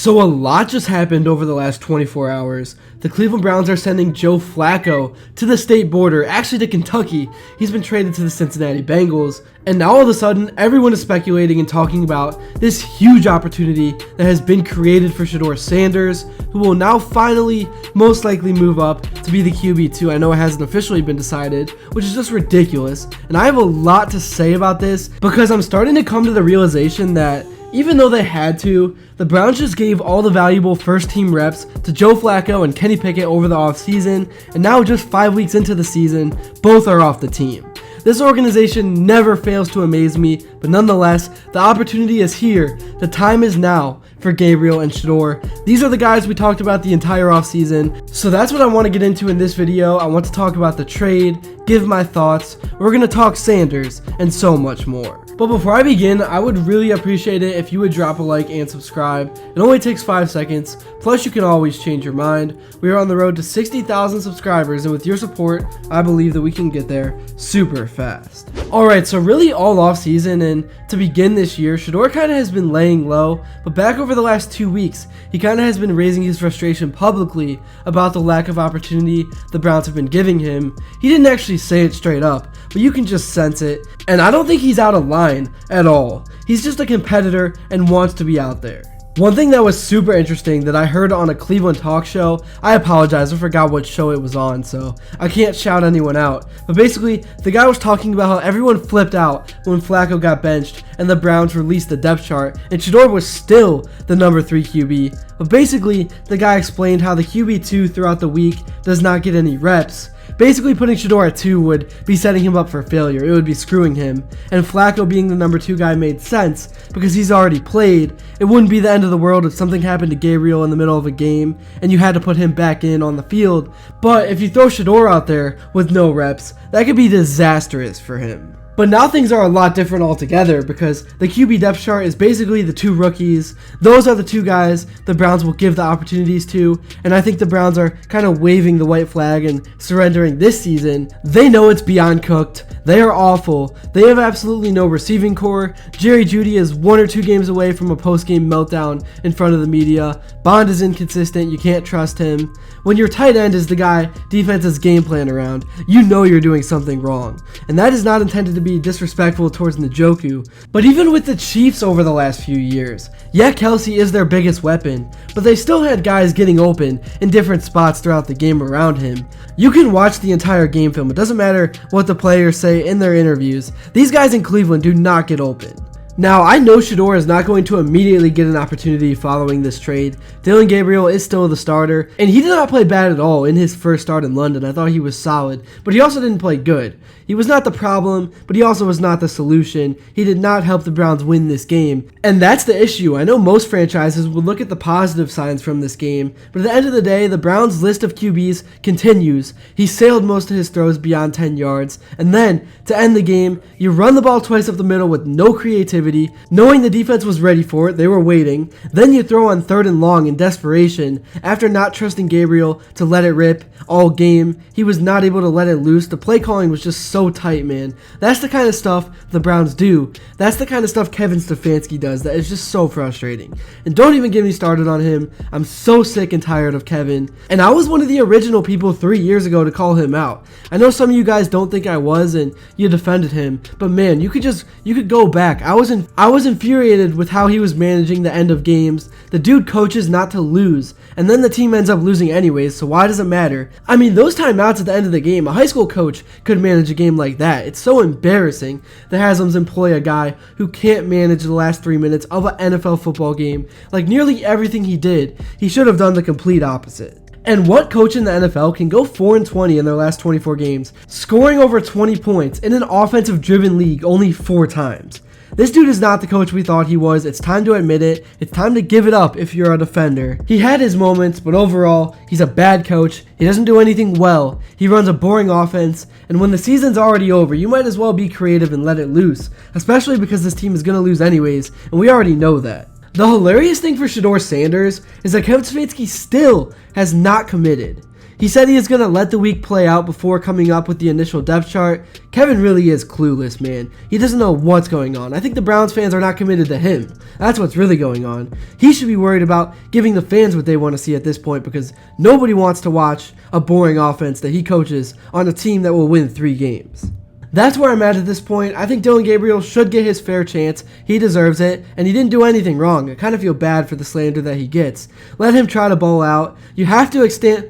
So a lot just happened over the last 24 hours. The Cleveland Browns are sending Joe Flacco to the state border, actually to Kentucky. He's been traded to the Cincinnati Bengals. And now all of a sudden, everyone is speculating and talking about this huge opportunity that has been created for Shedeur Sanders, who will now finally most likely move up to be the QB2. I know it hasn't officially been decided, which is just ridiculous. And I have a lot to say about this because I'm starting to come to the realization that even though they had to, the Browns just gave all the valuable first-team reps to Joe Flacco and Kenny Pickett over the offseason, and now just 5 weeks into the season, both are off the team. This organization never fails to amaze me, but nonetheless, the opportunity is here. The time is now for Gabriel and Shedeur. These are the guys we talked about the entire offseason, so that's what I want to get into in this video. I want to talk about the trade, give my thoughts, we're going to talk Sanders, and so much more. But before I begin, I would really appreciate it if you would drop a like and subscribe. It only takes 5 seconds, plus you can always change your mind. We are on the road to 60,000 subscribers, and with your support, I believe that we can get there super fast. Alright, so really all offseason and to begin this year, Shedeur kind of has been laying low, but back over the last 2 weeks, he kind of has been raising his frustration publicly about the lack of opportunity the Browns have been giving him. He didn't actually say it straight up, but you can just sense it, and I don't think he's out of line at all. He's just a competitor and wants to be out there. One thing that was super interesting that I heard on a Cleveland talk show, I apologize, I forgot what show it was on, so I can't shout anyone out, but basically, the guy was talking about how everyone flipped out when Flacco got benched and the Browns released the depth chart, and Shedeur was still the number 3 QB, but basically, the guy explained how the QB2 throughout the week does not get any reps. Basically, putting Shedeur at 2 would be setting him up for failure. It would be screwing him. And Flacco being the number 2 guy made sense because he's already played. It wouldn't be the end of the world if something happened to Gabriel in the middle of a game and you had to put him back in on the field. But if you throw Shedeur out there with no reps, that could be disastrous for him. But now things are a lot different altogether because the QB depth chart is basically the 2 rookies. Those are the 2 guys the Browns will give the opportunities to, and I think the Browns are kind of waving the white flag and surrendering this season. They know it's beyond cooked. They are awful. They have absolutely no receiving core. Jerry Jeudy is 1 or 2 games away from a post-game meltdown in front of the media. Bond is inconsistent. You can't trust him. When your tight end is the guy defenses game plan around, you know you're doing something wrong. And that is not intended to be disrespectful towards Njoku, but even with the Chiefs over the last few years, yeah, Kelsey is their biggest weapon, but they still had guys getting open in different spots throughout the game around him. You can watch the entire game film. It doesn't matter what the players say in their interviews. These guys in Cleveland do not get open. Now, I know Shedeur is not going to immediately get an opportunity following this trade. Dillon Gabriel is still the starter, and he did not play bad at all in his first start in London. I thought he was solid, but he also didn't play good. He was not the problem, but he also was not the solution. He did not help the Browns win this game, and that's the issue. I know most franchises would look at the positive signs from this game, but at the end of the day, the Browns' list of QBs continues. He sailed most of his throws beyond 10 yards, and then, to end the game, you run the ball twice up the middle with no creativity, knowing the defense was ready for it, they were waiting. Then you throw on 3rd and long in desperation after not trusting Gabriel to let it rip all game. He was not able to let it loose. The play calling was just so tight, man. That's the kind of stuff the Browns do. That's the kind of stuff Kevin Stefanski does that is just so frustrating. And don't even get me started on him. I'm so sick and tired of Kevin. And I was one of the original people 3 years ago to call him out. I know some of you guys don't think I was and you defended him, but man, you could go back. I was infuriated with how he was managing the end of games. The dude coaches not to lose, and then the team ends up losing anyways, so why does it matter? I mean, those timeouts at the end of the game, a high school coach could manage a game like that. It's so embarrassing that Haslam's employ a guy who can't manage the last 3 minutes of an NFL football game. Like nearly everything he did, he should have done the complete opposite. And what coach in the NFL can go 4-20 in their last 24 games, scoring over 20 points in an offensive-driven league only 4 times? This dude is not the coach we thought he was. It's time to admit it. It's time to give it up if you're a defender. He had his moments, but overall, he's a bad coach. He doesn't do anything well. He runs a boring offense, and when the season's already over, you might as well be creative and let it loose, especially because this team is going to lose anyways, and we already know that. The hilarious thing for Shedeur Sanders is that Kevin Stefanski still has not committed. He said he is going to let the week play out before coming up with the initial depth chart. Kevin really is clueless, man. He doesn't know what's going on. I think the Browns fans are not committed to him. That's what's really going on. He should be worried about giving the fans what they want to see at this point, because nobody wants to watch a boring offense that he coaches on a team that will win 3 games. That's where I'm at this point. I think Dillon Gabriel should get his fair chance. He deserves it, and he didn't do anything wrong. I kind of feel bad for the slander that he gets. Let him try to bowl out. You have to expand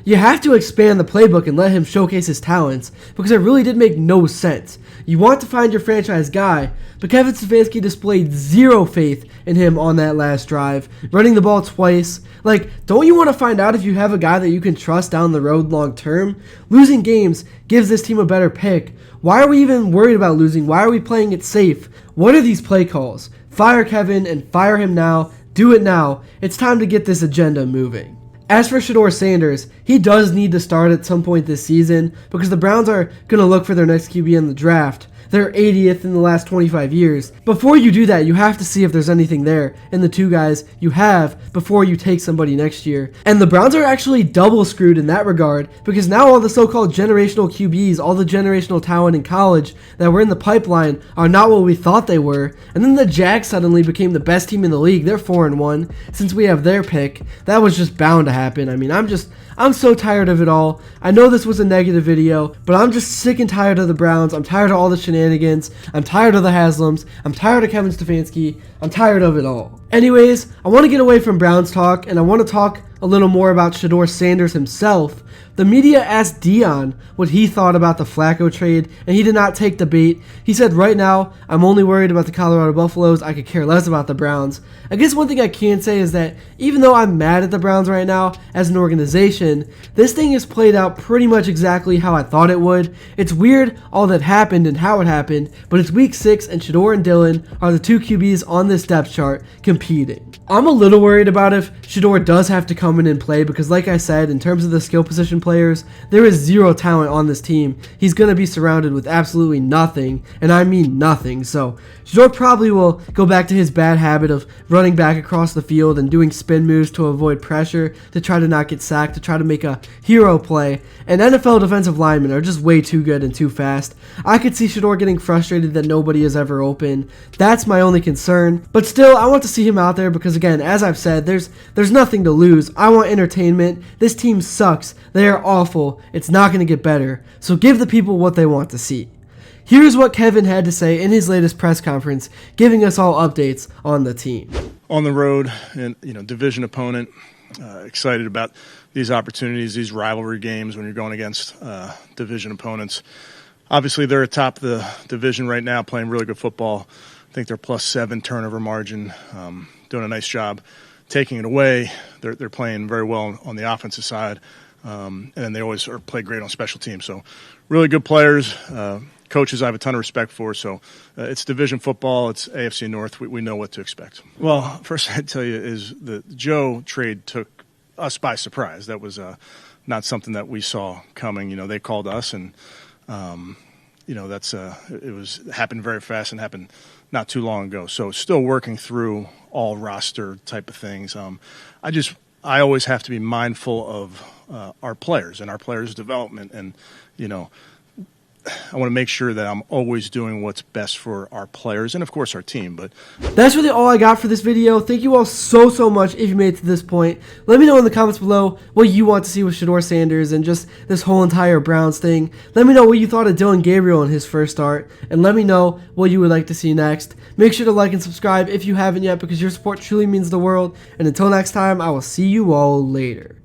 the playbook and let him showcase his talents, because it really did make no sense. You want to find your franchise guy, but Kevin Stefanski displayed zero faith in him on that last drive, running the ball twice. Like, don't you want to find out if you have a guy that you can trust down the road long term? Losing games gives this team a better pick. Why are we even worried about losing? Why are we playing it safe? What are these play calls? Fire Kevin and fire him now. Do it now. It's time to get this agenda moving. As for Shedeur Sanders, he does need to start at some point this season, because the Browns are going to look for their next QB in the draft. They're 80th in the last 25 years. Before you do that, you have to see if there's anything there in the 2 guys you have before you take somebody next year. And the Browns are actually double screwed in that regard, because now all the so-called generational QBs, all the generational talent in college that were in the pipeline are not what we thought they were. And then the Jags suddenly became the best team in the league. They're 4-1 since we have their pick. That was just bound to happen. I mean, I'm so tired of it all. I know this was a negative video, but I'm just sick and tired of the Browns. I'm tired of all the shenanigans. I'm tired of the Haslams. I'm tired of Kevin Stefanski. I'm tired of it all. Anyways, I want to get away from Browns talk, and I want to talk a little more about Shedeur Sanders himself. The media asked Dion what he thought about the Flacco trade, and he did not take the bait. He said, right now, I'm only worried about the Colorado Buffaloes. I could care less about the Browns. I guess one thing I can say is that even though I'm mad at the Browns right now as an organization, this thing has played out pretty much exactly how I thought it would. It's weird all that happened and how it happened, but it's week 6 and Shedeur and Dillon are the 2 QBs on this depth chart competing. I'm a little worried about if Shedeur does have to come in and play, because like I said, in terms of the skill position players, there is zero talent on this team. He's going to be surrounded with absolutely nothing, and I mean nothing. So Shedeur probably will go back to his bad habit of running back across the field and doing spin moves to avoid pressure, to try to not get sacked, to try to make a hero play. And NFL defensive linemen are just way too good and too fast. I could see Shedeur getting frustrated that nobody is ever open. That's my only concern. But still, I want to see him out there, because again, as I've said, there's nothing to lose. I want entertainment. This team sucks. They are awful. It's not going to get better. So give the people what they want to see. Here's what Kevin had to say in his latest press conference, giving us all updates on the team. On the road, and division opponent, excited about these opportunities, these rivalry games when you're going against division opponents. Obviously, they're atop the division right now, playing really good football. I think they're +7 turnover margin, doing a nice job taking it away. They're playing very well on the offensive side, and then they always play great on special teams. So really good players, coaches I have a ton of respect for. So it's division football, it's AFC North. We know what to expect. Well, first I'd tell you is the Joe trade took us by surprise. That was not something that we saw coming. They called us, and it happened very fast and happened not too long ago. So still working through all roster type of things. I always have to be mindful of our players and our players' development, and I want to make sure that I'm always doing what's best for our players and, of course, our team. But that's really all I got for this video. Thank you all so much if you made it to this point. Let me know in the comments below what you want to see with Shedeur Sanders and just this whole entire Browns thing. Let me know what you thought of Dillon Gabriel in his first start, and let me know what you would like to see next. Make sure to like and subscribe if you haven't yet, because your support truly means the world. And until next time, I will see you all later.